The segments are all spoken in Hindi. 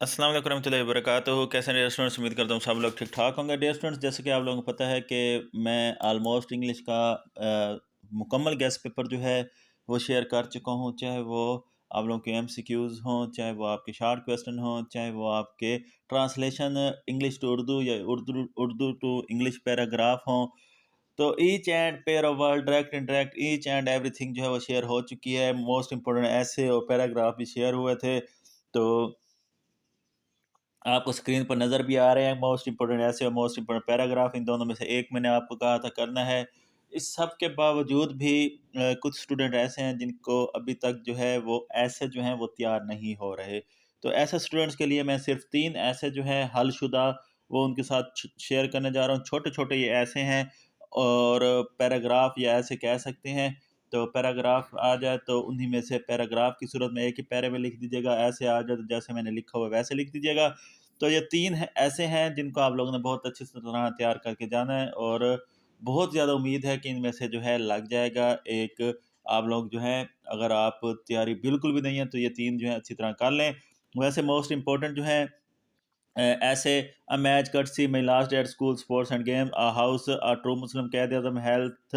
अस्सलाम वालेकुम रहमतुल्लाहि व बरकातुहू। कैसे हैं डियर स्टूडेंट्स? उम्मीद करता हूँ सब लोग ठीक ठाक होंगे। डियर स्टूडेंट्स, जैसे कि आप लोगों को पता है कि मैं आलमोस्ट इंग्लिश का मुकम्मल गेस्ट पेपर जो है वो शेयर कर चुका हूँ। चाहे वो आप लोगों के एमसीक्यूज़ हों, चाहे वो आपके शार्ट क्वेश्चन हों, चाहे वो आपके ट्रांसलेशन इंग्लिश टू उर्दू या Urdu Urdu to English paragraph हों। तो each and pair of word direct interact each and everything जो है वो शेयर हो चुकी है। मोस्ट इंपॉर्टेंट ऐसे और पैराग्राफ भी शेयर हुए थे। तो आपको स्क्रीन पर नज़र भी आ रहे हैं मोस्ट इंपोर्टेंट ऐसे और मोस्ट इंपोर्टेंट पैराग्राफ। इन दोनों में से एक मैंने आपको कहा था करना है। इस सब के बावजूद भी कुछ स्टूडेंट ऐसे हैं जिनको अभी तक जो है वो ऐसे जो हैं वो तैयार नहीं हो रहे। तो ऐसे स्टूडेंट्स के लिए मैं सिर्फ 3 ऐसे जो हैं हलशुदा वो उनके साथ शेयर करने जा रहा हूँ। छोटे-छोटे ये ऐसे हैं और पैराग्राफ या ऐसे कह सकते हैं। तो पैराग्राफ आ जाए तो उन्हीं में से पैराग्राफ की सूरत में एक ही पैरे में लिख दीजिएगा। ऐसे आ जाए तो जैसे मैंने लिखा हुआ है वैसे लिख दीजिएगा। तो ये 3 ऐसे हैं जिनको आप लोगों ने बहुत अच्छी तरह तैयार करके जाना है और बहुत ज़्यादा उम्मीद है कि इनमें से जो है लग जाएगा। एक आप लोग जो हैं अगर आप तैयारी बिल्कुल भी नहीं है तो ये 3 जो है अच्छी तरह कर लें। वैसे मोस्ट इम्पोर्टेंट जो हैं ऐसे a match courtesy my last day at school sports and game a house a true Muslim Quaid Azam health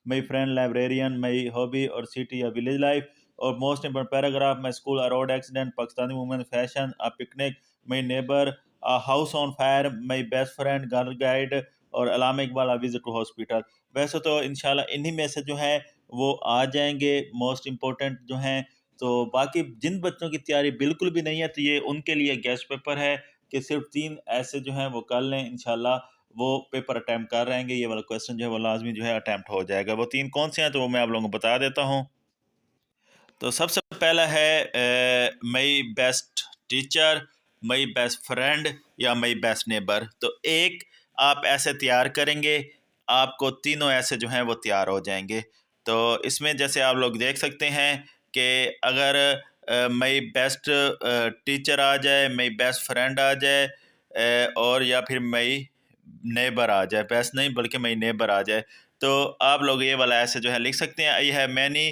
my friend librarian my hobby और सिटी या विलेज लाइफ। और most important paragraph my school a road accident Pakistani women fashion a picnic my neighbour a house on fire my best friend girl guide और Allama Iqbal a visit to hospital. वैसे तो इंशाल्लाह इन्हीं में से जो है वो आ जाएंगे मोस्ट इम्पोर्टेंट जो हैं। तो बाकी जिन बच्चों की तैयारी बिल्कुल भी नहीं है तो ये उनके लिए गेस्ट पेपर है कि सिर्फ 3 ऐसे जो हैं वो कर लें। इंशाल्लाह वो पेपर अटेम्प्ट कर रहेंगे, ये वाला क्वेश्चन जो है वो लाज़मी जो है अटेम्प्ट हो जाएगा। वो 3 कौन से हैं तो वो मैं आप लोगों को बता देता हूँ। तो सबसे पहला है मई बेस्ट टीचर, मई बेस्ट फ्रेंड या मई बेस्ट नेबर। तो एक आप ऐसे तैयार करेंगे, आपको तीनों ऐसे जो हैं वो तैयार हो जाएंगे। तो इसमें जैसे आप लोग देख सकते हैं कि अगर मई बेस्ट टीचर आ जाए, मई बेस्ट फ्रेंड आ जाए और या फिर मई नेबर आ जाए, बेस्ट नहीं बल्कि मई नेबर आ जाए, तो आप लोग ये वाला ऐसे जो है लिख सकते हैं। आई हैव मैनी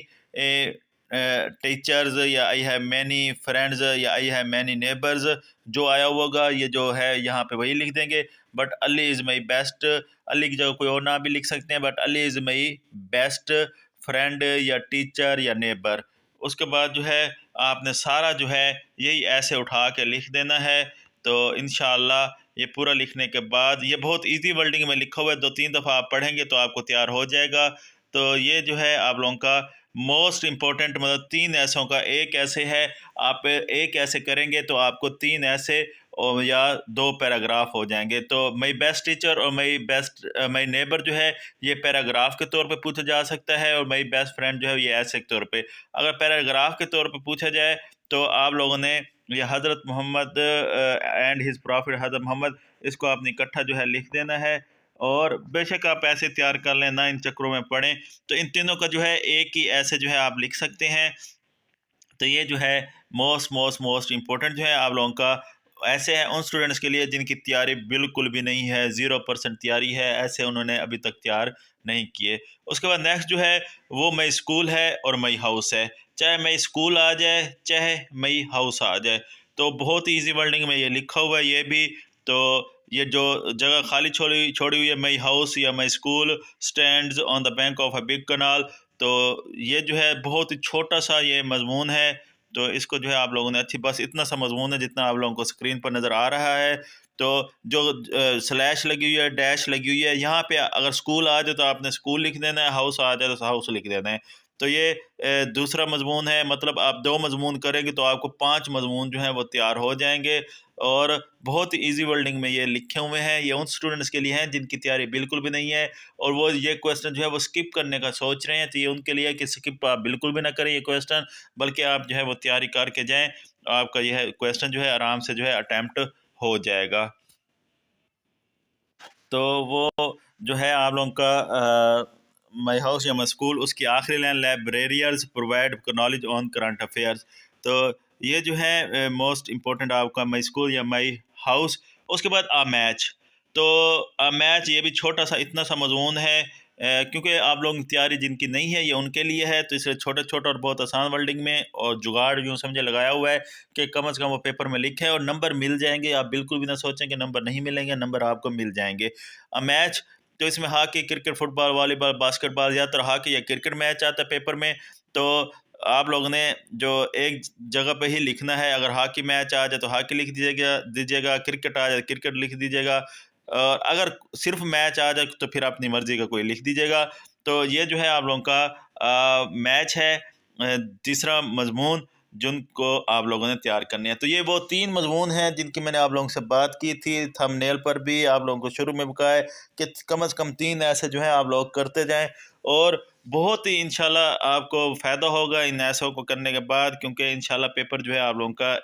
टीचर्स या आई हैव मैनी फ्रेंड्स या आई हैव मैनी नेबर्स। जो आया होगा ये जो है यहाँ पे वही लिख देंगे। But Ali is my best, Ali की जगह कोई और ना भी लिख सकते हैं, but Ali is my best friend या टीचर या नेबर। उसके बाद जो है आपने सारा जो है यही ऐसे उठा के लिख देना है। तो इंशाल्लाह ये पूरा लिखने के बाद ये बहुत इजी वर्डिंग में लिखा हुआ है, 2-3 दफ़ा आप पढ़ेंगे तो आपको तैयार हो जाएगा। तो ये जो है आप लोगों का मोस्ट इम्पोर्टेंट मतलब 3 ऐसों का एक ऐसे है। आप एक ऐसे करेंगे तो आपको 3 ऐसे और या 2 पैराग्राफ हो जाएंगे। तो मई बेस्ट टीचर और मई नेबर जो है ये पैराग्राफ के तौर पे पूछा जा सकता है और मई बेस्ट फ्रेंड जो है ये ऐसे के तौर पे। अगर पैराग्राफ के तौर पे पूछा जाए तो आप लोगों ने ये हज़रत मोहम्मद एंड हिज प्रॉफिट हज़रत मोहम्मद, इसको आपने इकट्ठा जो है लिख देना है। और बेशक आप ऐसे तैयार कर लें, ना इन चक्रों में पड़ें। तो इन तीनों का जो है एक ही ऐसे जो है आप लिख सकते हैं। तो ये जो है मोस्ट इम्पोर्टेंट जो है आप लोगों का ऐसे है उन स्टूडेंट्स के लिए जिनकी तैयारी बिल्कुल भी नहीं है, 0% तैयारी है, ऐसे उन्होंने अभी तक तैयार नहीं किए। उसके बाद नेक्स्ट जो है वो मई स्कूल है और मई हाउस है। चाहे मई स्कूल आ जाए चाहे मई हाउस आ जाए, तो बहुत ईजी वर्डिंग में ये लिखा हुआ है ये भी। तो ये जो जगह खाली छोड़ी छोड़ी हुई है मई हाउस या my school stands on the bank of a big canal. तो ये जो है बहुत ही छोटा सा ये मज़मून है। तो इसको जो है आप लोगों ने अच्छी बस इतना सा मज़मून है जितना आप लोगों को स्क्रीन पर नज़र आ रहा है। तो जो स्लैश लगी हुई है, डैश लगी हुई है, यहाँ पे अगर स्कूल आ जाए तो आपने स्कूल लिख देना है, हाउस आ जाए तो हाउस लिख देना है। तो ये दूसरा मज़मून है, मतलब आप 2 मज़मून करेंगे तो आपको 5 मज़मून जो हैं वो तैयार हो जाएंगे। और बहुत ईजी वर्डिंग में ये लिखे हुए हैं। ये उन स्टूडेंट्स के लिए हैं जिनकी तैयारी बिल्कुल भी नहीं है और वो ये क्वेश्चन जो है वो स्किप करने का सोच रहे हैं। तो ये उनके लिए कि स्किप आप बिल्कुल भी ना करें ये क्वेश्चन, बल्कि आप जो है वो तैयारी करके जाएँ। आपका यह क्वेश्चन जो है आराम से जो है अटेम्प्ट हो जाएगा। तो वो जो है आप लोगों का माई हाउस या माई स्कूल, उसकी आखिरी line librarians provide knowledge on current affairs. तो ये जो है मोस्ट इम्पोर्टेंट आपका माई स्कूल या माई हाउस। उसके बाद आ मैच। तो आ मैच ये भी छोटा सा इतना सा मजमून है क्योंकि आप लोगों की तैयारी जिनकी नहीं है ये उनके लिए है, तो इसलिए छोटे-छोटे और बहुत आसान वर्डिंग में और जुगाड़ यूँ समझे लगाया हुआ है कि कम से कम वो पेपर में लिखे और नंबर मिल जाएँगे। आप बिल्कुल भी ना सोचें कि नंबर नहीं मिलेंगे, नंबर आपको मिल जाएँगे। मैच तो इसमें hockey, cricket, football, volleyball, basketball, ज़्यादातर हॉकी या क्रिकेट मैच आता है पेपर में। तो आप लोगों ने जो एक जगह पे ही लिखना है, अगर हॉकी मैच आ जाए तो हॉकी लिख दीजिएगा, क्रिकेट आ जाए क्रिकेट लिख दीजिएगा। और अगर सिर्फ मैच आ जाए तो फिर अपनी मर्जी का कोई लिख दीजिएगा। तो ये जो है आप लोगों का मैच है। तीसरा मजमून जिनको आप लोगों ने तैयार करने हैं, तो ये वो 3 मजमून हैं जिनकी मैंने आप लोगों से बात की थी। थंबनेल पर भी आप लोगों को शुरू में बताया है कि कम से कम 3 ऐसे जो है आप लोग करते जाएं और बहुत ही इंशाल्लाह आपको फ़ायदा होगा इन ऐसों को करने के बाद, क्योंकि इंशाल्लाह पेपर जो है आप लोगों का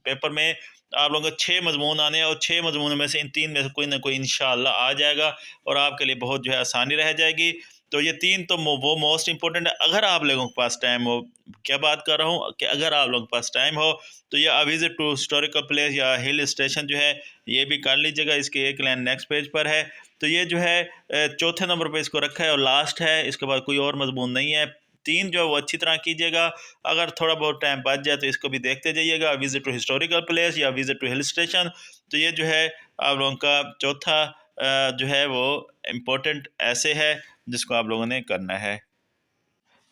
पेपर में आप लोगों को 6 मजमून आने हैं और 6 मजमूनों में से इन 3 में से कोई ना कोई इंशाल्लाह आ जाएगा और आपके लिए बहुत जो है आसानी रह जाएगी। तो ये 3 तो वो मोस्ट इम्पोर्टेंट है। अगर आप लोगों के पास टाइम हो, क्या बात कर रहा हूँ कि अगर आप लोगों के पास टाइम हो तो ये विजिट टू हिस्टोरिकल प्लेस या हिल स्टेशन जो है ये भी कर लीजिएगा। इसकी एक लाइन नेक्स्ट पेज पर है। तो ये जो है चौथे नंबर पे इसको रखा है और लास्ट है, इसके बाद कोई और मजमून नहीं है। 3 जो है वो अच्छी तरह कीजिएगा। अगर थोड़ा बहुत टाइम बच जाए तो इसको भी देखते जाइएगा, विजिट टू हिस्टोरिकल प्लेस या विजिट टू हिल स्टेशन। तो ये जो है आप लोगों का चौथा जो है वो इम्पोर्टेंट ऐसे है जिसको आप लोगों ने करना है।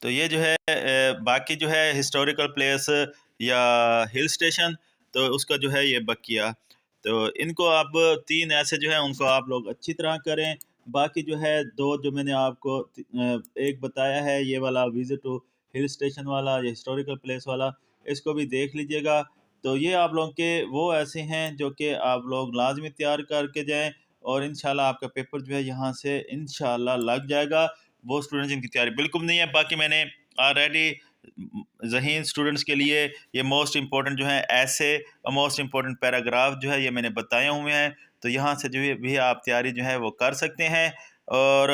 तो ये जो है बाकी जो है हिस्टोरिकल प्लेस या हिल स्टेशन, तो उसका जो है ये बकिया। तो इनको आप 3 ऐसे जो है उनको आप लोग अच्छी तरह करें। बाकी जो है 2 जो मैंने आपको एक बताया है ये वाला विजिट टू हिल स्टेशन वाला या हिस्टोरिकल प्लेस वाला, इसको भी देख लीजिएगा। तो ये आप लोगों के वो ऐसे हैं जो कि आप लोग लाजमी तैयार करके जाएं और इंशाल्लाह आपका पेपर जो है यहाँ से इंशाल्लाह लग जाएगा। वो स्टूडेंट्स जिनकी तैयारी बिल्कुल नहीं है। बाकी मैंने ऑलरेडी ज़हीन स्टूडेंट्स के लिए ये मोस्ट इम्पोर्टेंट जो है ऐसे और मोस्ट इम्पोर्टेंट पैराग्राफ जो है ये मैंने बताए हुए हैं। तो यहाँ से जो है भी आप तैयारी जो है वो कर सकते हैं। और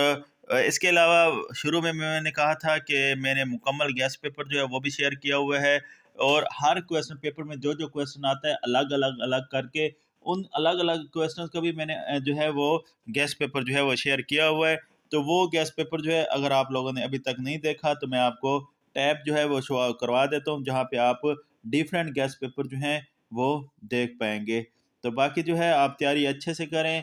इसके अलावा शुरू में मैंने कहा था कि मैंने मुकम्मल गेस्ट पेपर जो है वो भी शेयर किया हुआ है और हर क्वेश्चन पेपर में जो जो क्वेश्चन आता है अलग अलग अलग करके उन अलग अलग क्वेश्चन का भी मैंने जो है वो गेस्ट पेपर जो है वो शेयर किया हुआ है। तो वो गेस्ट पेपर जो है अगर आप लोगों ने अभी तक नहीं देखा तो मैं आपको टैब जो है वो शो करवा देता हूँ जहाँ पे आप डिफरेंट गेस्ट पेपर जो हैं वो देख पाएंगे। तो बाकी जो है आप तैयारी अच्छे से करें।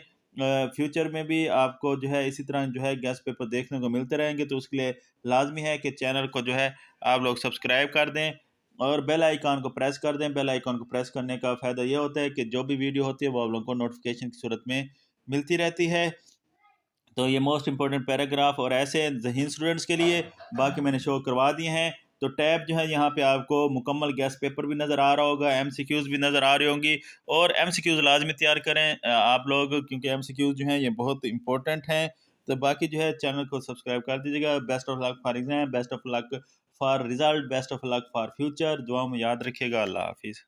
फ्यूचर में भी आपको जो है इसी तरह जो है गेस्ट पेपर देखने को मिलते रहेंगे, तो उसके लिए लाजमी है कि चैनल को जो है आप लोग सब्सक्राइब कर दें और बेल आइकॉन को प्रेस कर दें। बेल आइकॉन को प्रेस करने का फ़ायदा ये होता है कि जो भी वीडियो होती है वो आप लोगों को नोटिफिकेशन की सूरत में मिलती रहती है। तो ये मोस्ट इंपॉर्टेंट पैराग्राफ और ऐसे ज़हीन स्टूडेंट्स के लिए बाकी मैंने शो करवा दिए हैं। तो टैब जो है यहाँ पे आपको मुकम्मल गेस्ट पेपर भी नज़र आ रहा होगा, एमसीक्यूज़ भी नज़र आ रही होंगी और एमसीक्यूज़ लाजमी तैयार करें आप लोग, क्योंकि एमसीक्यूज़ जो हैं ये बहुत इंपॉर्टेंट हैं। तो बाकी जो है चैनल को सब्सक्राइब कर दीजिएगा। Best of luck for exam, best of luck for result, best of luck for future. दुआ में याद रखिएगा। अल्लाह हाफिज़।